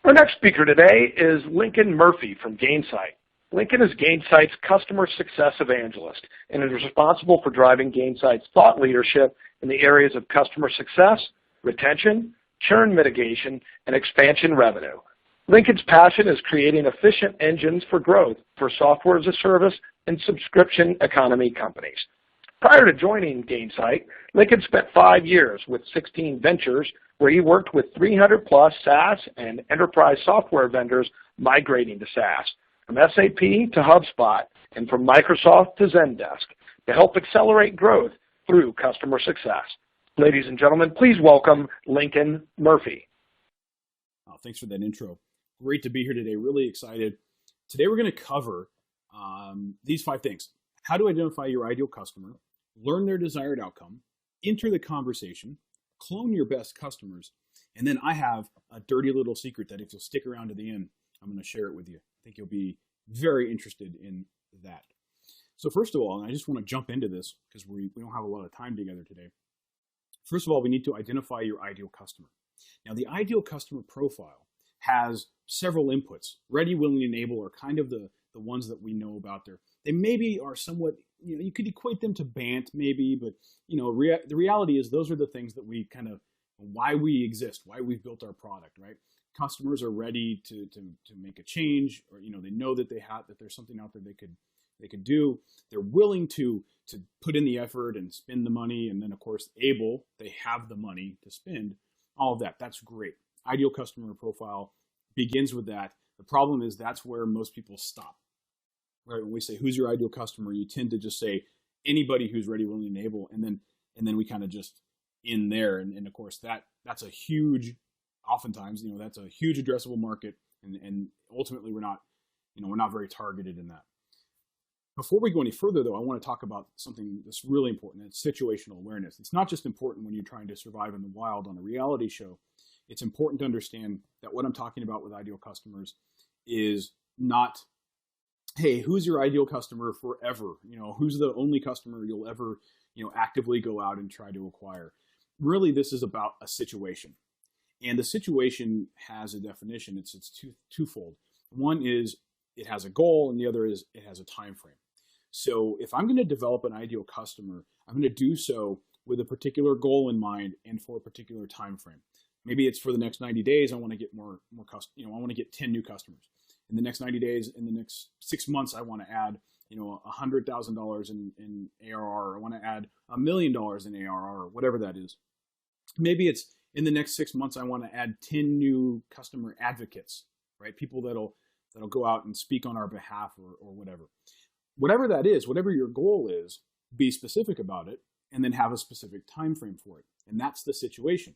Our next speaker today is Lincoln Murphy from Gainsight. Lincoln is Gainsight's customer success evangelist and is responsible for driving Gainsight's thought leadership in the areas of customer success, retention, churn mitigation, and expansion revenue. Lincoln's passion is creating efficient engines for growth for software as a service and subscription economy companies. Prior to joining Gainsight, Lincoln spent 5 years with 16 Ventures, where he worked with 300-plus SaaS and enterprise software vendors migrating to SaaS, from SAP to HubSpot, and from Microsoft to Zendesk, to help accelerate growth through customer success. Ladies and gentlemen, please welcome Lincoln Murphy. Oh, thanks for that intro. Great to be here today. Really excited. Today we're going to cover these 5 things. How to identify your ideal customer, learn their desired outcome, enter the conversation, clone your best customers, and then I have a dirty little secret that if you'll stick around to the end, I'm going to share it with you. I think you'll be very interested in that. So first of all, and I just want to jump into this because we don't have a lot of time together today. First of all, we need to identify your ideal customer. Now, the ideal customer profile has several inputs. Ready, willing, and able are kind of the ones that we know about there. They maybe are somewhat, you could equate them to BANT maybe, but the reality is those are the things that we kind of, why we exist, why we've built our product, right? Customers are ready to make a change, or they know that that there's something out there they could do. They're willing to put in the effort and spend the money, and then of course able, they have the money to spend. All of that, that's great. Ideal customer profile begins with that. The problem is that's where most people stop. Right? When we say who's your ideal customer, you tend to just say anybody who's ready, willing, and able, and then we kind of just in there. And of course that's a huge, oftentimes that's a huge addressable market, and ultimately we're not very targeted in that. Before we go any further, though, I want to talk about something that's really important. It's situational awareness. It's not just important when you're trying to survive in the wild on a reality show. It's important to understand that what I'm talking about with ideal customers is not, hey, who's your ideal customer forever? Who's the only customer you'll ever, actively go out and try to acquire? Really, this is about a situation. And the situation has a definition. It's twofold. One is it has a goal, and the other is it has a time frame. So if I'm going to develop an ideal customer, I'm going to do so with a particular goal in mind and for a particular time frame. Maybe it's for the next 90 days. I want to get more customers. I want to get 10 new customers. In the next 90 days, in the next 6 months, I want to add, $100,000 in ARR. I want to add $1 million in ARR, whatever that is. Maybe it's in the next 6 months, I want to add 10 new customer advocates, right? People that'll go out and speak on our behalf or whatever. Whatever that is, whatever your goal is, be specific about it, and then have a specific time frame for it. And that's the situation.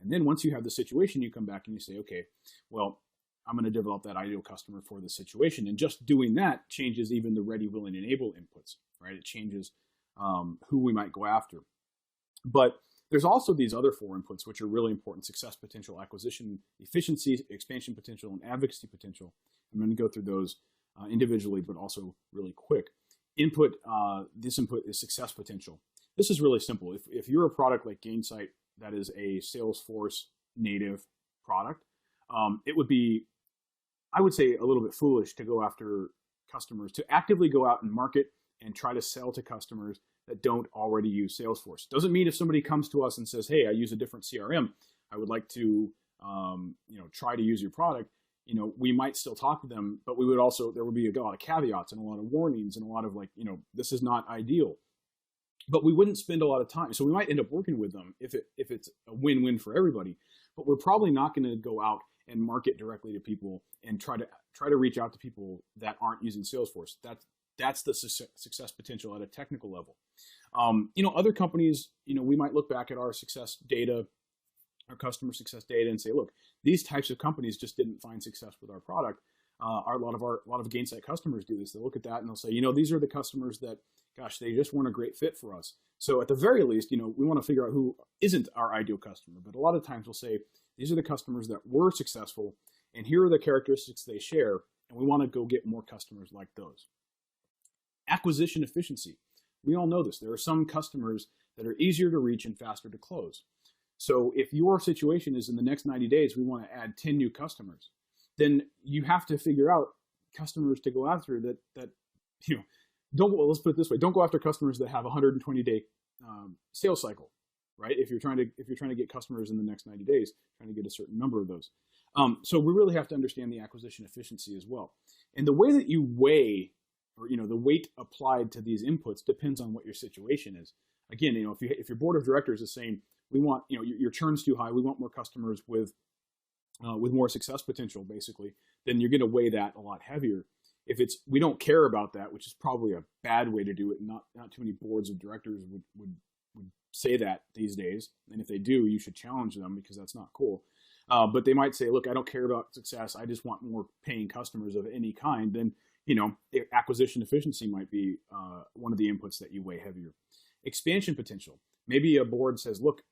And then once you have the situation, you come back and you say, okay, well, I'm going to develop that ideal customer for the situation. And just doing that changes even the ready, willing, and able inputs, right? It changes who we might go after. But there's also these other 4 inputs, which are really important: success potential, acquisition efficiency, expansion potential, and advocacy potential. I'm going to go through those individually, but also really quick. This input is success potential. This is really simple. If you're a product like Gainsight that is a Salesforce native product, it would be, I would say, a little bit foolish to go after customers, to actively go out and market and try to sell to customers that don't already use Salesforce. Doesn't mean if somebody comes to us and says, hey, I use a different CRM, I would like to try to use your product, we might still talk to them, but there would be a lot of caveats and a lot of warnings and a lot of this is not ideal. But we wouldn't spend a lot of time. So we might end up working with them if it's a win-win for everybody. But we're probably not going to go out and market directly to people and try to reach out to people that aren't using Salesforce. That's the success potential at a technical level. Other companies, we might look back at our success data, our customer success data, and say, look, these types of companies just didn't find success with our product. A lot of Gainsight customers do this. They look at that and they'll say, these are the customers that, gosh, they just weren't a great fit for us. So at the very least, we want to figure out who isn't our ideal customer. But a lot of times we'll say, these are the customers that were successful, and here are the characteristics they share, and we want to go get more customers like those. Acquisition efficiency. We all know this. There are some customers that are easier to reach and faster to close. So if your situation is in the next 90 days, we want to add 10 new customers, then you have to figure out customers to go after that let's put it this way, don't go after customers that have a 120-day sales cycle, right? If you're trying to get customers in the next 90 days, trying to get a certain number of those. So we really have to understand the acquisition efficiency as well. And the way that you weigh, or the weight applied to these inputs depends on what your situation is. Again, if your board of directors is saying, we want, your churn's too high, we want more customers with more success potential, basically, then you're going to weigh that a lot heavier. If it's, we don't care about that, which is probably a bad way to do it. Not too many boards of directors would say that these days. And if they do, you should challenge them, because that's not cool. But they might say, look, I don't care about success. I just want more paying customers of any kind. Then, acquisition efficiency might be one of the inputs that you weigh heavier. Expansion potential. Maybe a board says, look,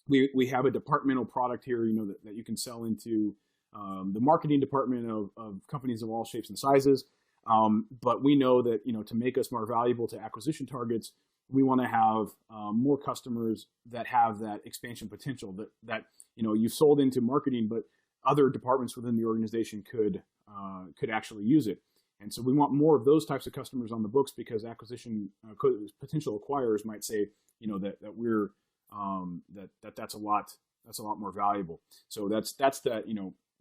we have a departmental product here, that you can sell into the marketing department of companies of all shapes and sizes. But we know that, to make us more valuable to acquisition targets, we want to have more customers that have that expansion potential that you've sold into marketing, but other departments within the organization could actually use it. And so we want more of those types of customers on the books, because acquisition potential acquirers might say, that we're that's a lot more valuable. So that's that,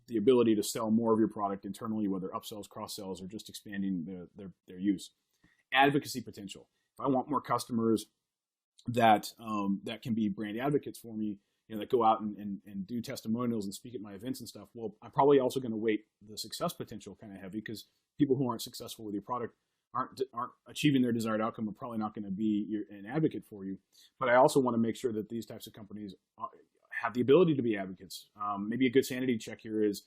the ability to sell more of your product internally, whether upsells, cross sells, or just expanding their use. Advocacy potential. If I want more customers that can be brand advocates for me, that go out and do testimonials and speak at my events and stuff, well, I'm probably also going to weight the success potential kind of heavy, because people who aren't successful with your product aren't achieving their desired outcome are probably not going to be an advocate for you. But I also want to make sure that these types of companies have the ability to be advocates. Maybe a good sanity check here is,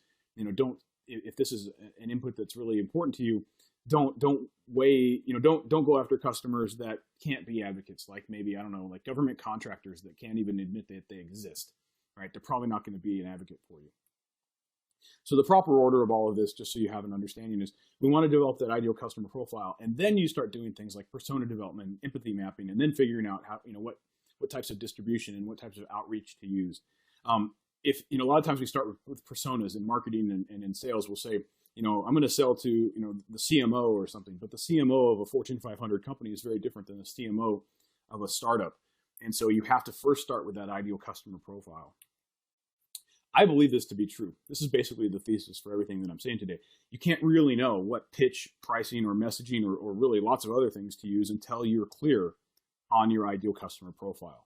if this is an input that's really important to you, don't go after customers that can't be advocates. Like maybe, like government contractors that can't even admit that they exist, right? They're probably not going to be an advocate for you. So the proper order of all of this, just so you have an understanding, is we want to develop that ideal customer profile, and then you start doing things like persona development, empathy mapping, and then figuring out how, what types of distribution and what types of outreach to use. If a lot of times we start with personas in marketing and in sales, we'll say, I'm going to sell to, the CMO or something, but the CMO of a Fortune 500 company is very different than the CMO of a startup. And so you have to first start with that ideal customer profile. I believe this to be true. This is basically the thesis for everything that I'm saying today. You can't really know what pitch, pricing, or messaging, or really lots of other things to use until you're clear on your ideal customer profile.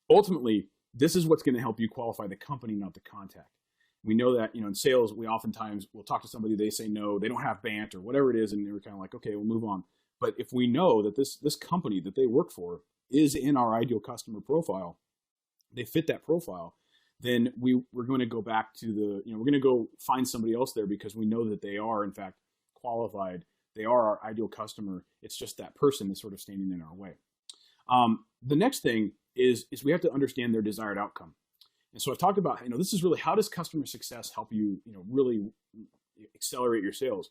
Ultimately, this is what's going to help you qualify the company, not the contact. We know that, in sales, we oftentimes will talk to somebody, they say no, they don't have BANT or whatever it is, and we're kind of like, okay, we'll move on. But if we know that this company that they work for is in our ideal customer profile, they fit that profile, then we're going to go back to we're going to go find somebody else there, because we know that they are, in fact, qualified. They are our ideal customer. It's just that person is sort of standing in our way. The next thing is we have to understand their desired outcome. And so I've talked about, this is really, how does customer success help you, really accelerate your sales?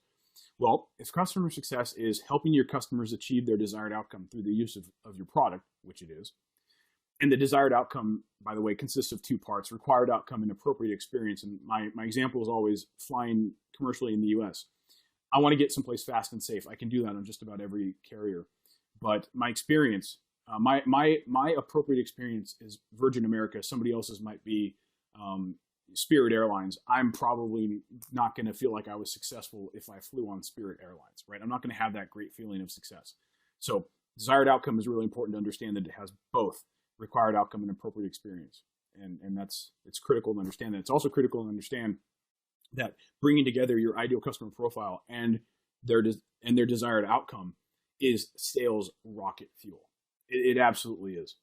Well, if customer success is helping your customers achieve their desired outcome through the use of your product, which it is, and the desired outcome, by the way, consists of two parts: required outcome and appropriate experience. And my example is always flying commercially in the US. I want to get someplace fast and safe. I can do that on just about every carrier. But my experience, my appropriate experience is Virgin America. Somebody else's might be Spirit Airlines. I'm probably not going to feel like I was successful if I flew on Spirit Airlines, right? I'm not going to have that great feeling of success. So desired outcome is really important to understand that it has both required outcome and appropriate experience. And it's critical to understand that. It's also critical to understand that bringing together your ideal customer profile and their desired outcome is sales rocket fuel. It absolutely is.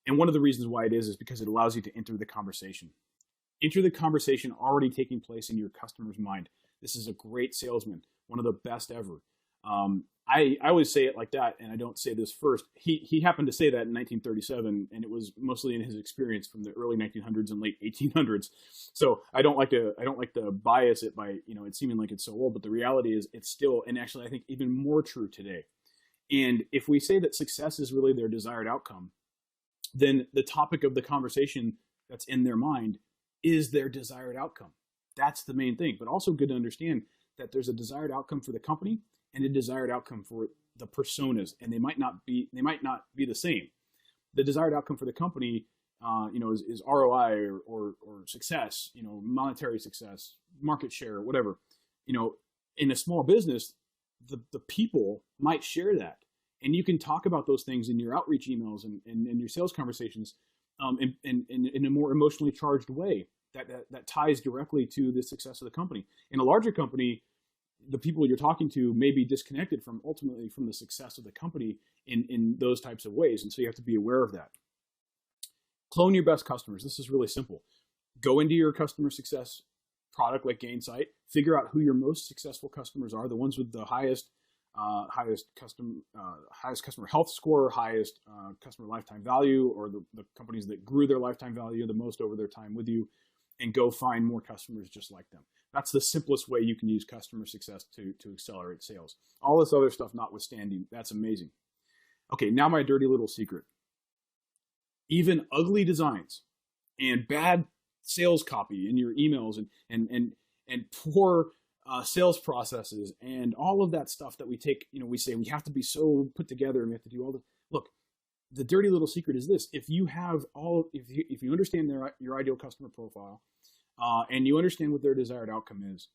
And one of the reasons why it is because it allows you to enter the conversation. Enter the conversation already taking place in your customer's mind. This is a great salesman, one of the best ever. I always say it like that, and I don't say this first. He happened to say that in 1937, and it was mostly in his experience from the early 1900s and late 1800s. So I don't like to bias it by it seeming like it's so old, but the reality is it's still, and actually I think even more true today. And if we say that success is really their desired outcome, then the topic of the conversation that's in their mind is their desired outcome. That's the main thing. But also good to understand that there's a desired outcome for the company and a desired outcome for the personas, and they might not be the same. The desired outcome for the company, is ROI or success, monetary success, market share, whatever. In a small business, the people might share that, and you can talk about those things in your outreach emails and your sales conversations, in a more emotionally charged way that ties directly to the success of the company. In a larger company, the people you're talking to may be disconnected ultimately from the success of the company in those types of ways. And so you have to be aware of that. Clone your best customers. This is really simple. Go into your customer success product like Gainsight, figure out who your most successful customers are, the ones with the highest customer health score, highest customer lifetime value, or the companies that grew their lifetime value the most over their time with you, and go find more customers just like them. That's the simplest way you can use customer success to accelerate sales. All this other stuff notwithstanding, that's amazing. Okay, now my dirty little secret. Even ugly designs and bad sales copy in your emails and poor sales processes and all of that stuff that we take, we say we have to be so put together and we have to do all the, look, the dirty little secret is this: if you understand your ideal customer profile, and you understand what their desired outcome is,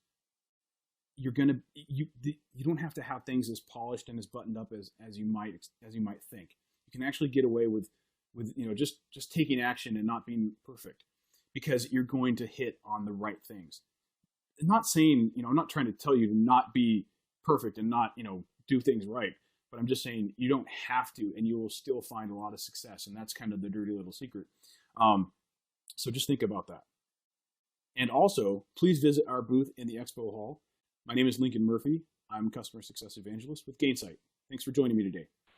you don't have to have things as polished and as buttoned up as you might think. You can actually get away with just taking action and not being perfect, because you're going to hit on the right things. I'm not saying, I'm not trying to tell you to not be perfect and not, do things right, but I'm just saying you don't have to, and you will still find a lot of success. And that's kind of the dirty little secret. So just think about that. And also, please visit our booth in the expo hall. My name is Lincoln Murphy. I'm Customer Success Evangelist with Gainsight. Thanks for joining me today.